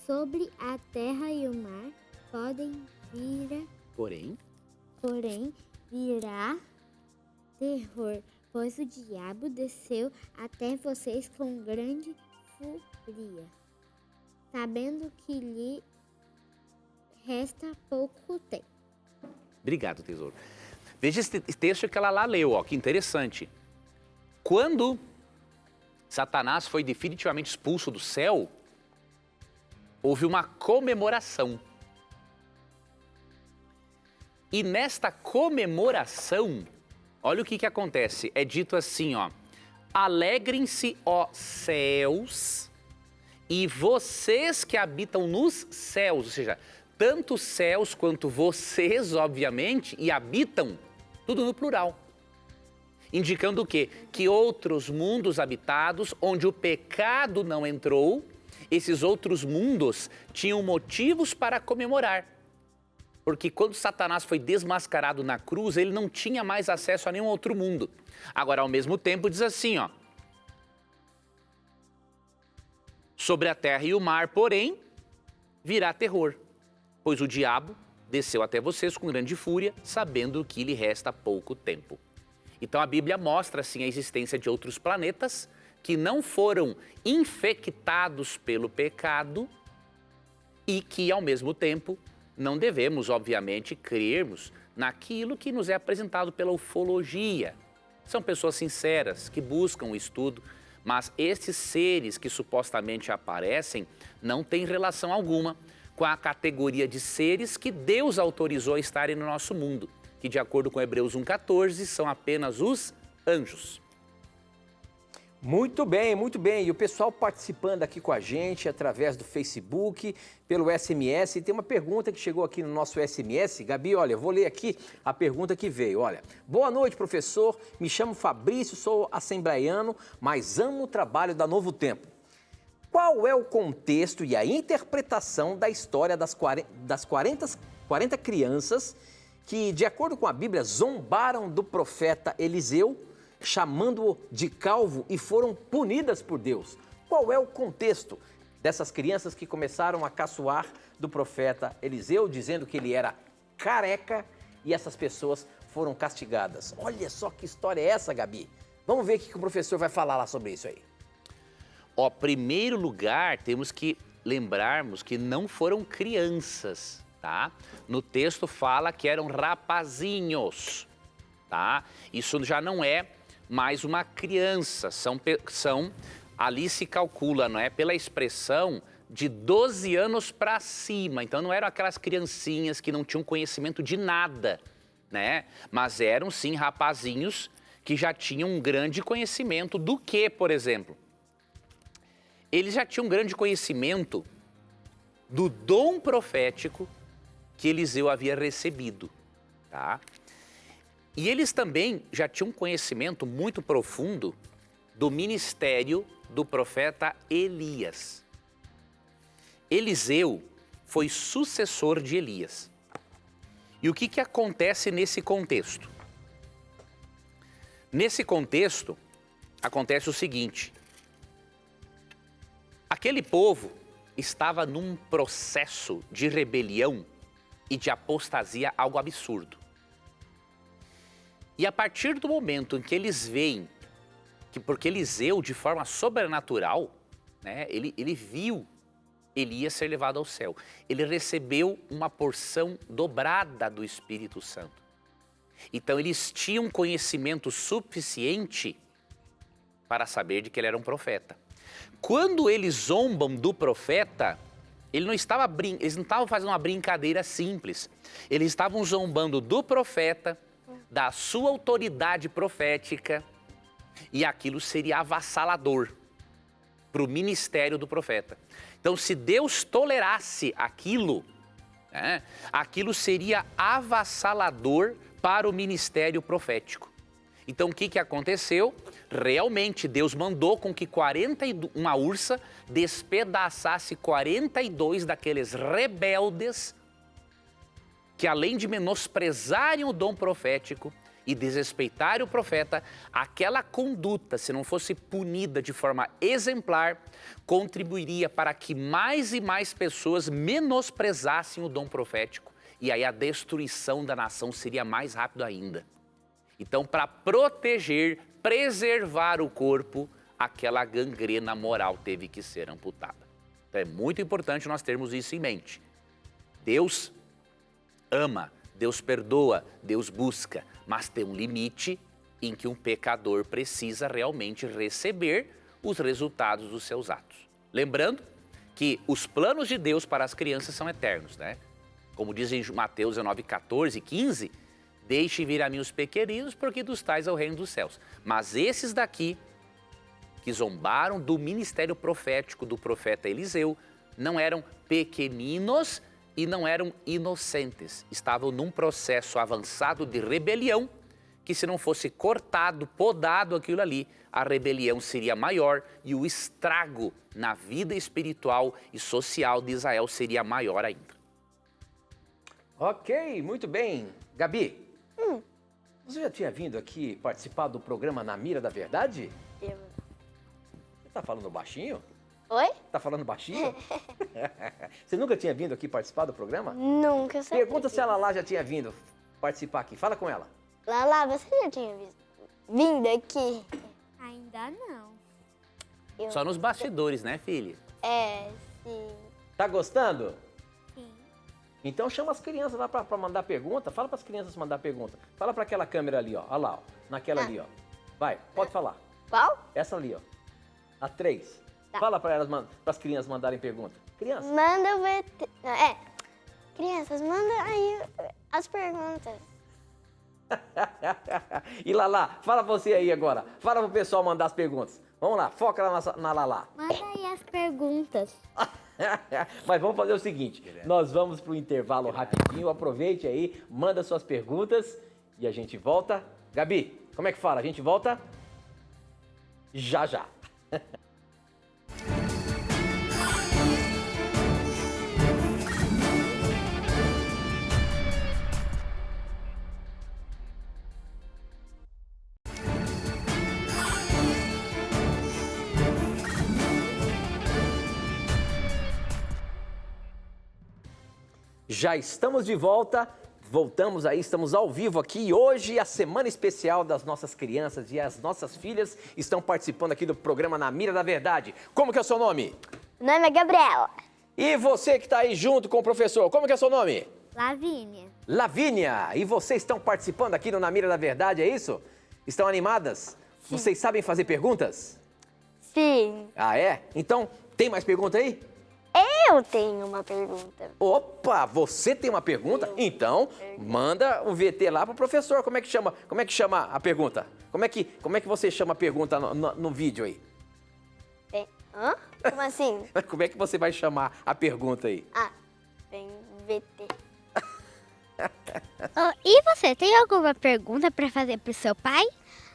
Sobre a terra e o mar podem vir, porém, virá terror, pois o diabo desceu até vocês com grande fúria, sabendo que lhe resta pouco tempo. Obrigado, tesouro. Veja esse texto que ela lá leu, ó, que interessante. Quando Satanás foi definitivamente expulso do céu, houve uma comemoração. E nesta comemoração, olha o que acontece. É dito assim, ó. Alegrem-se, ó céus, e vocês que habitam nos céus, ou seja, tanto os céus quanto vocês, obviamente, e habitam, tudo no plural. Indicando o quê? Que outros mundos habitados, onde o pecado não entrou, esses outros mundos tinham motivos para comemorar. Porque quando Satanás foi desmascarado na cruz, ele não tinha mais acesso a nenhum outro mundo. Agora, ao mesmo tempo, diz assim, ó. Sobre a terra e o mar, porém, virá terror, pois o diabo desceu até vocês com grande fúria, sabendo que lhe resta pouco tempo. Então a Bíblia mostra assim a existência de outros planetas que não foram infectados pelo pecado e que, ao mesmo tempo, não devemos, obviamente, crermos naquilo que nos é apresentado pela ufologia. São pessoas sinceras que buscam o estudo, mas estes seres que supostamente aparecem não têm relação alguma com a categoria de seres que Deus autorizou a estarem no nosso mundo, que, de acordo com Hebreus 1,14, são apenas os anjos. Muito bem, muito bem. E o pessoal participando aqui com a gente através do Facebook, pelo SMS. E tem uma pergunta que chegou aqui no nosso SMS. Gabi, olha, eu vou ler aqui a pergunta que veio. Olha, boa noite, professor. Me chamo Fabrício, sou assembleiano, mas amo o trabalho da Novo Tempo. Qual é o contexto e a interpretação da história das 40 crianças que, de acordo com a Bíblia, zombaram do profeta Eliseu, chamando-o de calvo e foram punidas por Deus? Qual é o contexto dessas crianças que começaram a caçoar do profeta Eliseu, dizendo que ele era careca e essas pessoas foram castigadas? Olha só que história é essa, Gabi. Vamos ver o que o professor vai falar lá sobre isso aí. Ó, primeiro lugar, temos que lembrarmos que não foram crianças, tá? No texto fala que eram rapazinhos, tá? Isso já não é mais uma criança, são ali se calcula, não é, pela expressão de 12 anos para cima. Então não eram aquelas criancinhas que não tinham conhecimento de nada, né? Mas eram sim rapazinhos que já tinham um grande conhecimento do que, por exemplo? Eles já tinham um grande conhecimento do dom profético que Eliseu havia recebido, tá? E eles também já tinham um conhecimento muito profundo do ministério do profeta Elias. Eliseu foi sucessor de Elias. E o que acontece nesse contexto? Nesse contexto, acontece o seguinte: aquele povo estava num processo de rebelião e de apostasia algo absurdo. E a partir do momento em que eles veem que, porque Eliseu, de forma sobrenatural, né, ele viu Elias ser levado ao céu. Ele recebeu uma porção dobrada do Espírito Santo. Então eles tinham conhecimento suficiente para saber de que ele era um profeta. Quando eles zombam do profeta, eles não estavam fazendo uma brincadeira simples. Eles estavam zombando do profeta, da sua autoridade profética, e aquilo seria avassalador para o ministério do profeta. Então, se Deus tolerasse aquilo, né, aquilo seria avassalador para o ministério profético. Então, o que aconteceu? Realmente, Deus mandou com que uma ursa despedaçasse 42 daqueles rebeldes que, além de menosprezarem o dom profético e desrespeitarem o profeta, aquela conduta, se não fosse punida de forma exemplar, contribuiria para que mais e mais pessoas menosprezassem o dom profético. E aí a destruição da nação seria mais rápido ainda. Então, para proteger, preservar o corpo, aquela gangrena moral teve que ser amputada. Então, é muito importante nós termos isso em mente. Deus ama, Deus perdoa, Deus busca, mas tem um limite em que um pecador precisa realmente receber os resultados dos seus atos. Lembrando que os planos de Deus para as crianças são eternos, né? Como diz em Mateus 19, 14 e 15, deixe vir a mim os pequeninos, porque dos tais é o reino dos céus. Mas esses daqui, que zombaram do ministério profético do profeta Eliseu, não eram pequeninos e não eram inocentes. Estavam num processo avançado de rebelião, que se não fosse cortado, podado aquilo ali, a rebelião seria maior e o estrago na vida espiritual e social de Israel seria maior ainda. Ok, muito bem. Gabi, você já tinha vindo aqui participar do programa Na Mira da Verdade? Eu. Você tá falando baixinho? Oi? Tá falando baixinho? Você nunca tinha vindo aqui participar do programa? Nunca sabia. Pergunta se a Lala já tinha vindo participar aqui. Fala com ela. Lala, você já tinha vindo aqui? Ainda não. Só nos bastidores, né, filha? É, sim. Tá gostando? Sim. Então chama as crianças lá pra mandar pergunta. Fala pras crianças mandar pergunta. Fala pra aquela câmera ali, ó. Olha lá, ó. Naquela ali, ó. Vai, pode falar. Qual? Essa ali, ó. A 3. Tá. Fala pra elas, pras crianças mandarem pergunta. Criança. Manda o VT. Crianças, manda aí as perguntas. E Lala, fala você aí agora. Fala pro pessoal mandar as perguntas. Vamos lá, foca lá na Lala. Manda aí as perguntas. Mas vamos fazer o seguinte, nós vamos pro intervalo rapidinho, aproveite aí, manda suas perguntas e a gente volta. Gabi, como é que fala? A gente volta já já. Já estamos de volta, voltamos aí, estamos ao vivo aqui e hoje é a semana especial das nossas crianças e as nossas filhas estão participando aqui do programa Na Mira da Verdade. Como que é o seu nome? Meu nome é Gabriela. E você que está aí junto com o professor, como que é o seu nome? Lavínia. Lavínia. E vocês estão participando aqui no Na Mira da Verdade, é isso? Estão animadas? Sim. Vocês sabem fazer perguntas? Sim. Ah, é? Então, tem mais pergunta aí? Eu tenho uma pergunta. Opa, você tem uma pergunta? Então, manda o VT lá pro professor. Como é que chama a pergunta? Como é que você chama a pergunta no vídeo aí? Hã? Como assim? Como é que você vai chamar a pergunta aí? Ah, tem VT. E você, tem alguma pergunta para fazer pro seu pai?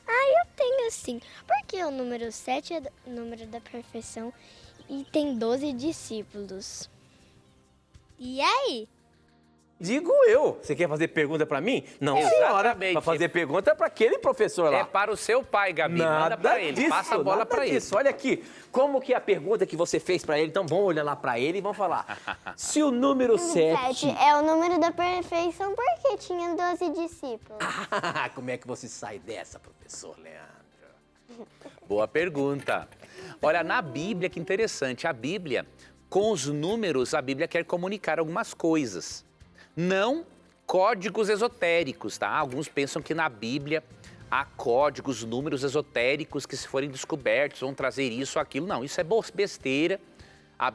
Eu tenho sim. Porque o número 7 é o número da perfeição e tem 12 discípulos. E aí? Digo eu. Você quer fazer pergunta pra mim? Não, senhora. Exatamente. Pra fazer pergunta é pra aquele professor lá. É para o seu pai, Gabi. Manda para ele. Passa a bola para ele. Olha aqui, como que é a pergunta que você fez pra ele? Então vamos olhar lá pra ele e vamos falar. Se o número 7... 7 é o número da perfeição porque tinha 12 discípulos. Como é que você sai dessa, professor Leandro? Boa pergunta. Olha, na Bíblia, que interessante. A Bíblia, com os números, a Bíblia quer comunicar algumas coisas. Não códigos esotéricos, tá? Alguns pensam que na Bíblia há códigos, números esotéricos que, se forem descobertos, vão trazer isso ou aquilo. Não, isso é besteira.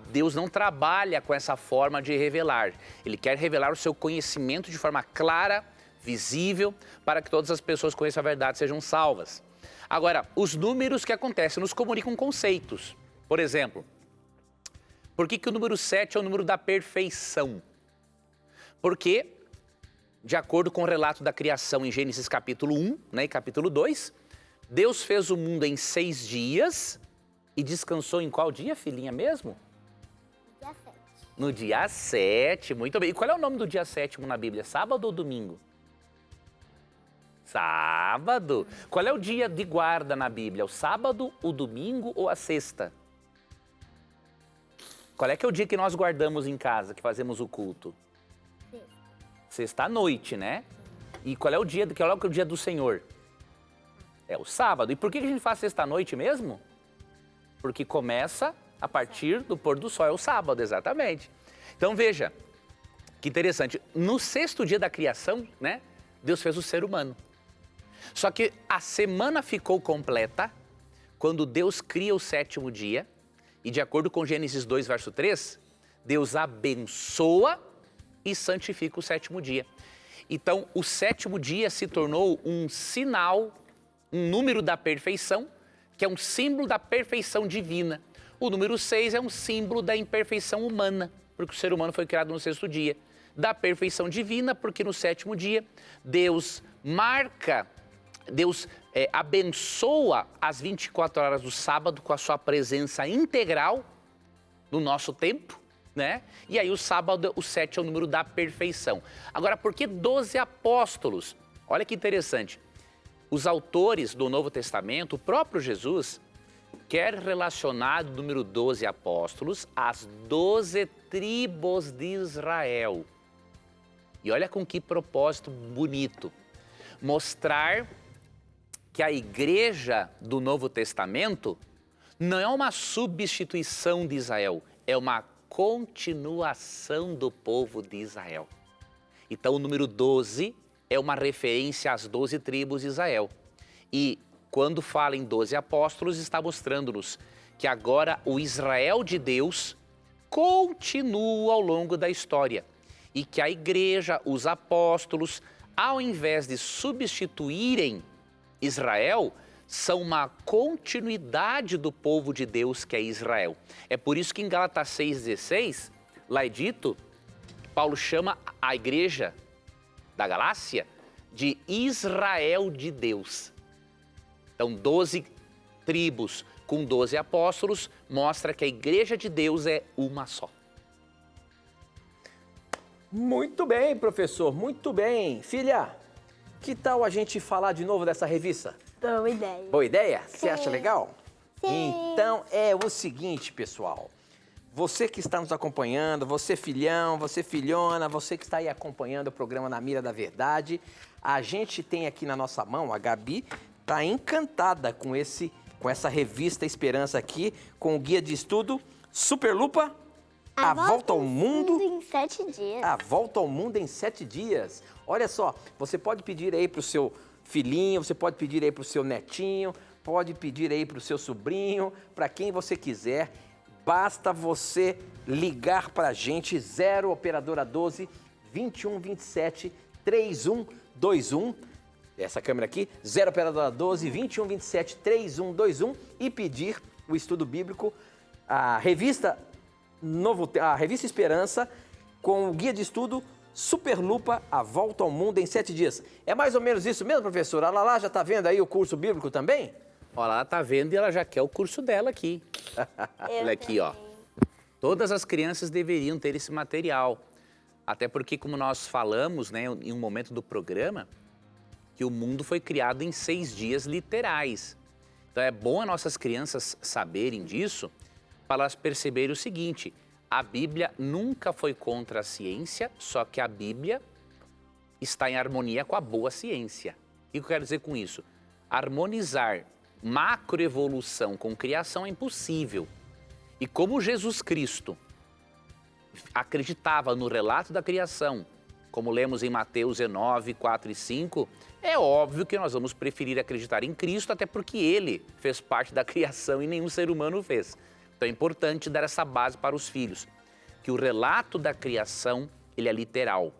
Deus não trabalha com essa forma de revelar. Ele quer revelar o seu conhecimento de forma clara, visível, para que todas as pessoas que conheçam a verdade sejam salvas. Agora, os números que acontecem nos comunicam conceitos. Por exemplo, por que o número 7 é o número da perfeição? Porque, de acordo com o relato da criação em Gênesis capítulo 1, né, e capítulo 2, Deus fez o mundo em 6 dias e descansou em qual dia, filhinha mesmo? Dia 7. No dia 7, muito bem. E qual é o nome do dia 7º na Bíblia? Sábado ou domingo? Sábado. Qual é o dia de guarda na Bíblia? O sábado, o domingo ou a sexta? Qual é que é o dia que nós guardamos em casa, que fazemos o culto? Sexta à noite, né? E qual é o dia do Senhor? É o sábado. E por que a gente faz sexta à noite mesmo? Porque começa a partir do pôr do sol, é o sábado, exatamente. Então veja, que interessante. No 6º dia da criação, né? Deus fez o ser humano. Só que a semana ficou completa quando Deus cria o 7º dia e, de acordo com Gênesis 2, verso 3, Deus abençoa e santifica o 7º dia. Então, o 7º dia se tornou um sinal, um número da perfeição, que é um símbolo da perfeição divina. O número 6 é um símbolo da imperfeição humana, porque o ser humano foi criado no 6º dia. Da perfeição divina, porque no 7º dia, Deus abençoa as 24 horas do sábado com a sua presença integral no nosso tempo, né? E aí o sábado, o 7 é o número da perfeição. Agora, por que 12 apóstolos? Olha que interessante. Os autores do Novo Testamento, o próprio Jesus, quer relacionar o número 12 apóstolos às 12 tribos de Israel. E olha com que propósito bonito. Mostrar que a igreja do Novo Testamento não é uma substituição de Israel, é uma continuação do povo de Israel. Então o número 12 é uma referência às 12 tribos de Israel. E quando fala em 12 apóstolos, está mostrando-nos que agora o Israel de Deus continua ao longo da história. E que a igreja, os apóstolos, ao invés de substituírem Israel, são uma continuidade do povo de Deus que é Israel. É por isso que em Gálatas 6,16, lá é dito, Paulo chama a igreja da Galácia de Israel de Deus. Então, 12 tribos com 12 apóstolos mostra que a igreja de Deus é uma só. Muito bem, professor, muito bem. Filha, que tal a gente falar de novo dessa revista? Boa ideia. Boa ideia? Você acha legal? Sim. Então é o seguinte, pessoal. Você que está nos acompanhando, você filhão, você filhona, você que está aí acompanhando o programa Na Mira da Verdade, a gente tem aqui na nossa mão, a Gabi está encantada com essa revista Esperança aqui, com o guia de estudo Super Lupa, A Volta ao Mundo em 7 dias. A Volta ao Mundo em 7 dias. Olha só, você pode pedir aí para o seu filhinho, você pode pedir aí para o seu netinho, pode pedir aí para o seu sobrinho, para quem você quiser. Basta você ligar para a gente, 0 operadora 12 21 27 3121. Essa câmera aqui, 0 operadora 12 21 27 3121 e pedir o estudo bíblico, a revista Esperança, com o guia de estudo Superlupa, a volta ao mundo em 7 dias. É mais ou menos isso mesmo, professora? A Lala já está vendo aí o curso bíblico também? Olha, ela tá vendo e ela já quer o curso dela aqui. Olha aqui, ó. Todas as crianças deveriam ter esse material. Até porque, como nós falamos, né, em um momento do programa, que o mundo foi criado em 6 dias literais. Então é bom as nossas crianças saberem disso, para elas perceberem o seguinte: a Bíblia nunca foi contra a ciência, só que a Bíblia está em harmonia com a boa ciência. O que eu quero dizer com isso? Harmonizar macroevolução com criação é impossível. E como Jesus Cristo acreditava no relato da criação, como lemos em Mateus 19, 4 e 5, é óbvio que nós vamos preferir acreditar em Cristo, até porque Ele fez parte da criação e nenhum ser humano fez. Então é importante dar essa base para os filhos, que o relato da criação, ele é literal.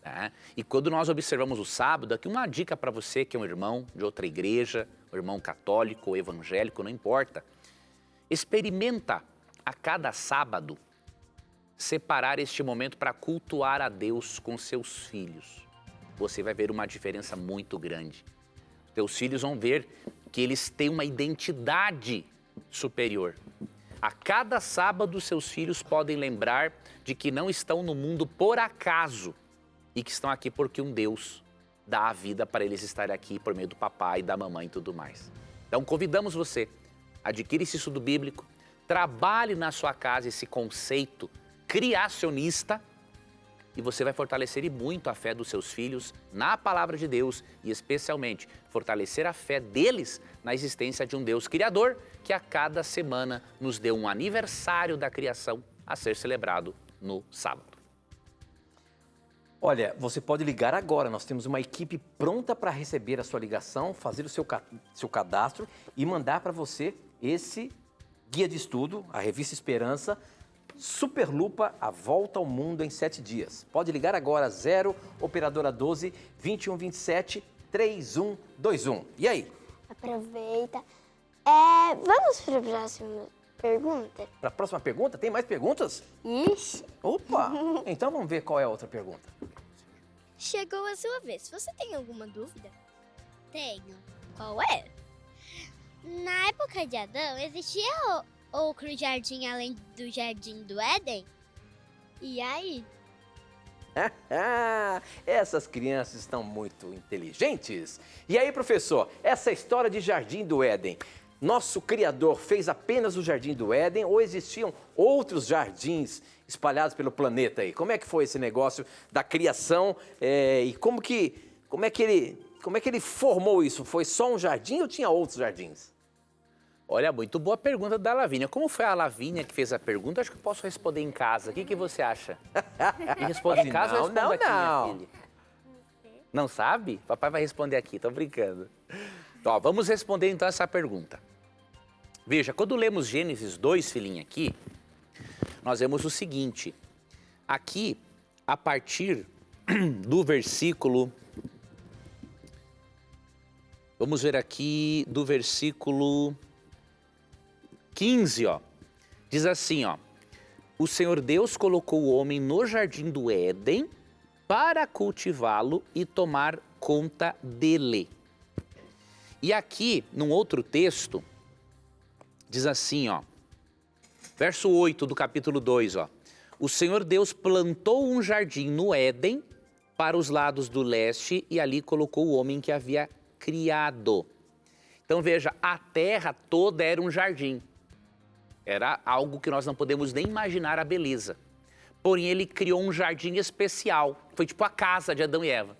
Tá? E quando nós observamos o sábado, aqui uma dica para você que é um irmão de outra igreja, um irmão católico ou evangélico, não importa. Experimenta a cada sábado separar este momento para cultuar a Deus com seus filhos. Você vai ver uma diferença muito grande. Teus filhos vão ver que eles têm uma identidade superior. A cada sábado, seus filhos podem lembrar de que não estão no mundo por acaso e que estão aqui porque um Deus dá a vida para eles estarem aqui por meio do papai, da mamãe e tudo mais. Então, convidamos você, adquira esse estudo bíblico, trabalhe na sua casa esse conceito criacionista e você vai fortalecer e muito a fé dos seus filhos na palavra de Deus e especialmente fortalecer a fé deles na existência de um Deus criador que a cada semana nos deu um aniversário da criação a ser celebrado no sábado. Olha, você pode ligar agora, nós temos uma equipe pronta para receber a sua ligação, fazer o seu cadastro e mandar para você esse guia de estudo, a revista Esperança, Superlupa, a volta ao mundo em 7 dias. Pode ligar agora, 0 operadora 12 21 27 3121. E aí? Aproveita. Vamos para a próxima pergunta? Para a próxima pergunta? Tem mais perguntas? Ixi. Opa! Então vamos ver qual é a outra pergunta. Chegou a sua vez. Você tem alguma dúvida? Tenho. Qual é? Na época de Adão, existia outro jardim além do Jardim do Éden? E aí? Essas crianças estão muito inteligentes. E aí, professor, essa história de Jardim do Éden, nosso Criador fez apenas o Jardim do Éden ou existiam outros jardins espalhados pelo planeta aí? Como é que foi esse negócio da criação e como é que ele formou isso? Foi só um jardim ou tinha outros jardins? Olha, muito boa pergunta da Lavínia. Como foi a Lavínia que fez a pergunta? Acho que eu posso responder em casa. O que você acha? E responde em casa ou responde aqui, minha filha? Não sabe? Papai vai responder aqui, tô brincando. Ó, vamos responder então essa pergunta. Veja, quando lemos Gênesis 2, filhinha, aqui, nós vemos o seguinte. Aqui, a partir do versículo... Vamos ver aqui do versículo 15, ó. Diz assim, ó. O Senhor Deus colocou o homem no jardim do Éden para cultivá-lo e tomar conta dele. E aqui, num outro texto, diz assim, ó. Verso 8 do capítulo 2, ó. O Senhor Deus plantou um jardim no Éden para os lados do leste e ali colocou o homem que havia criado. Então veja, a terra toda era um jardim. Era algo que nós não podemos nem imaginar a beleza. Porém, ele criou um jardim especial. Foi tipo a casa de Adão e Eva.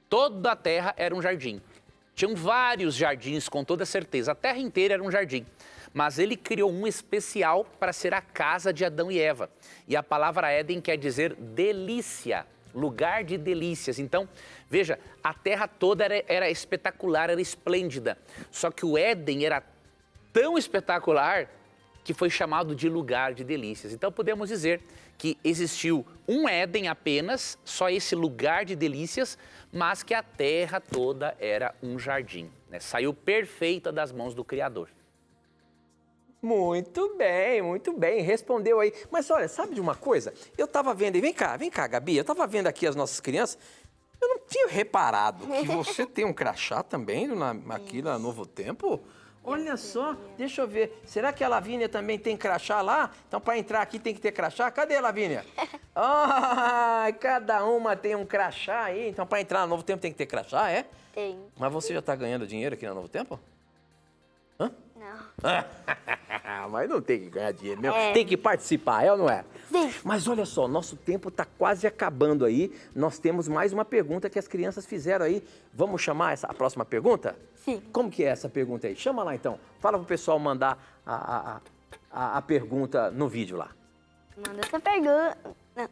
Toda a terra era um jardim. Tinham vários jardins, com toda certeza. A terra inteira era um jardim. Mas ele criou um especial para ser a casa de Adão e Eva. E a palavra Éden quer dizer delícia lugar de delícias. Então, veja, a terra toda era espetacular, era esplêndida. Só que o Éden era tão espetacular que foi chamado de lugar de delícias. Então, podemos dizer que existiu um Éden apenas, só esse lugar de delícias, mas que a terra toda era um jardim, né? Saiu perfeita das mãos do Criador. Muito bem, respondeu aí. Mas olha, sabe de uma coisa? Eu tava vendo, e vem cá, Gabi, eu tava vendo aqui as nossas crianças, eu não tinha reparado que você tem um crachá também aqui na Novo Tempo. Olha só, deixa eu ver, será que a Lavínia também tem crachá lá? Então para entrar aqui tem que ter crachá? Cadê a Lavínia? Cada uma tem um crachá aí, então para entrar no Novo Tempo tem que ter crachá, é? Tem. Mas você já tá ganhando dinheiro aqui no Novo Tempo? Hã? Não. Mas não tem que ganhar dinheiro mesmo, tem que participar, é ou não é? Sim. Mas olha só, nosso tempo está quase acabando aí. Nós temos mais uma pergunta que as crianças fizeram aí. Vamos chamar a próxima pergunta? Sim. Como que é essa pergunta aí? Chama lá então. Fala pro pessoal mandar a pergunta no vídeo lá. Manda essa pergunta. Não,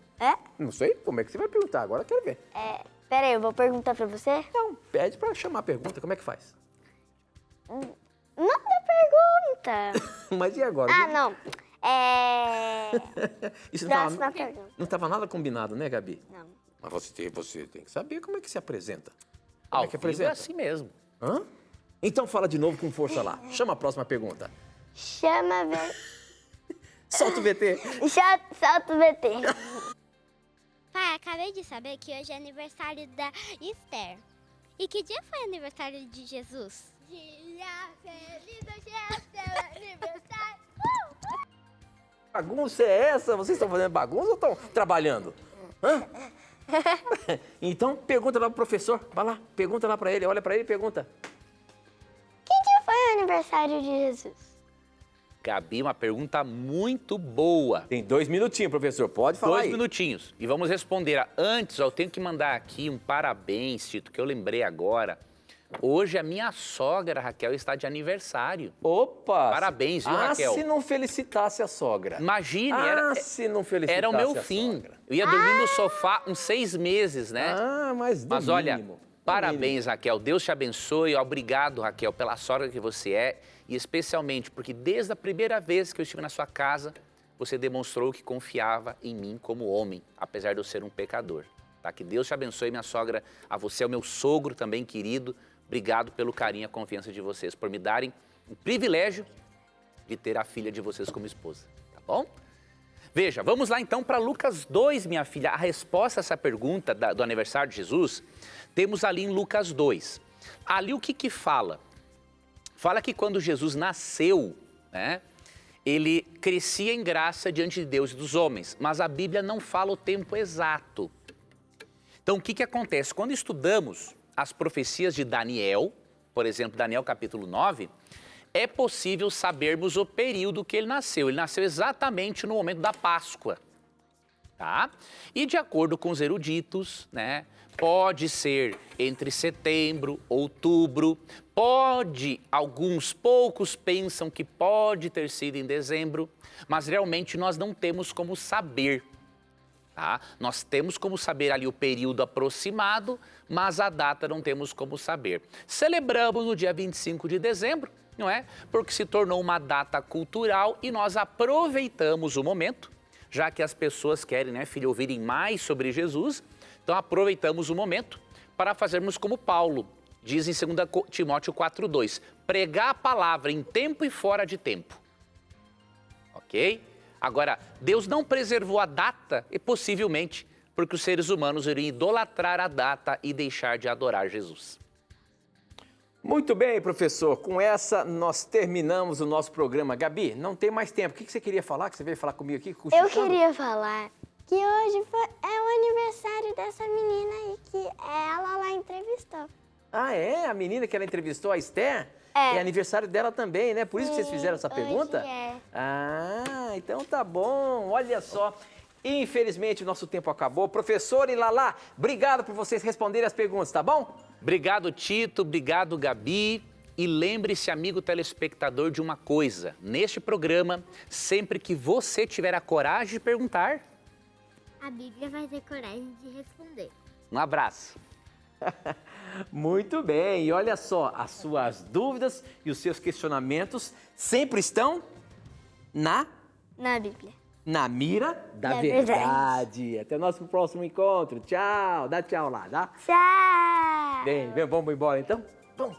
Não sei, como é que você vai perguntar? Agora eu quero ver. Pera aí, eu vou perguntar pra você. Então, pede para chamar a pergunta, como é que faz? Manda pergunta. Mas e agora? Não. Isso Próxima pergunta. não estava nada combinado, né, Gabi? Não. Mas você tem que saber como é que se apresenta. Como Ao é que vivo apresenta? é assim mesmo. Hã? Então fala de novo com força lá. Chama a próxima pergunta. Chama, Solta o VT. solta o VT. Pai, acabei de saber que hoje é aniversário da Esther. E que dia foi aniversário de Jesus? Dia feliz, hoje é o seu aniversário. Bagunça é essa? Vocês estão fazendo bagunça ou estão trabalhando? Hã? Então pergunta lá pro professor. Vai lá, pergunta lá pra ele. Olha pra ele e pergunta. Que dia foi o aniversário de Jesus? Gabi, uma pergunta muito boa. Tem 2 minutinhos, professor. Pode falar 2 aí. minutinhos. E vamos responder. Antes, eu tenho que mandar aqui um parabéns, Tito, que eu lembrei agora. Hoje a minha sogra, Raquel, está de aniversário. Opa! Parabéns, viu, Raquel? se não felicitasse a sogra. Imagine, se não felicitasse era o meu a fim. sogra. Eu ia dormir no sofá uns 6 meses, né? Mas no Mas olha, mínimo, no parabéns, Raquel. Deus te abençoe. Obrigado, Raquel, pela sogra que você é. E especialmente porque desde a primeira vez que eu estive na sua casa, você demonstrou que confiava em mim como homem, apesar de eu ser um pecador. Tá? Que Deus te abençoe, minha sogra. A você, ao meu sogro também querido. Obrigado pelo carinho e a confiança de vocês, por me darem o privilégio de ter a filha de vocês como esposa. Tá bom? Veja, vamos lá então para Lucas 2, minha filha. A resposta a essa pergunta do aniversário de Jesus, temos ali em Lucas 2. Ali o que fala? Fala que quando Jesus nasceu, né, ele crescia em graça diante de Deus e dos homens, mas a Bíblia não fala o tempo exato. Então o que acontece? Quando estudamos as profecias de Daniel, por exemplo, Daniel capítulo 9, é possível sabermos o período que ele nasceu. Ele nasceu exatamente no momento da Páscoa, tá? E de acordo com os eruditos, né, pode ser entre setembro, outubro, alguns poucos pensam que pode ter sido em dezembro, mas realmente nós não temos como saber. Tá? Nós temos como saber ali o período aproximado, mas a data não temos como saber. Celebramos no dia 25 de dezembro, não é? Porque se tornou uma data cultural e nós aproveitamos o momento, já que as pessoas querem, né, filho, ouvirem mais sobre Jesus, então aproveitamos o momento para fazermos como Paulo diz em 2 Timóteo 4:2, pregar a palavra em tempo e fora de tempo. Ok? Agora, Deus não preservou a data e possivelmente porque os seres humanos iriam idolatrar a data e deixar de adorar Jesus. Muito bem, professor. Com essa, nós terminamos o nosso programa. Gabi, não tem mais tempo. O que você queria falar? Que você veio falar comigo aqui? Eu queria falar que hoje é o aniversário dessa menina aí que ela lá entrevistou. Ah, é? A menina que ela entrevistou, a Esther? É aniversário dela também, né? Por isso que vocês fizeram essa pergunta? Hoje é. Ah, então tá bom. Olha só. Infelizmente, o nosso tempo acabou. Professor e Lala, obrigado por vocês responderem as perguntas, tá bom? Obrigado, Tito. Obrigado, Gabi. E lembre-se, amigo telespectador, de uma coisa. Neste programa, sempre que você tiver a coragem de perguntar, a Bíblia vai ter coragem de responder. Um abraço. Muito bem, e olha só, as suas dúvidas e os seus questionamentos sempre estão na Bíblia. mira da Da verdade. Até o nosso próximo encontro. Tchau, dá tchau lá, dá? Tchau! Vem, vamos embora então? Vamos.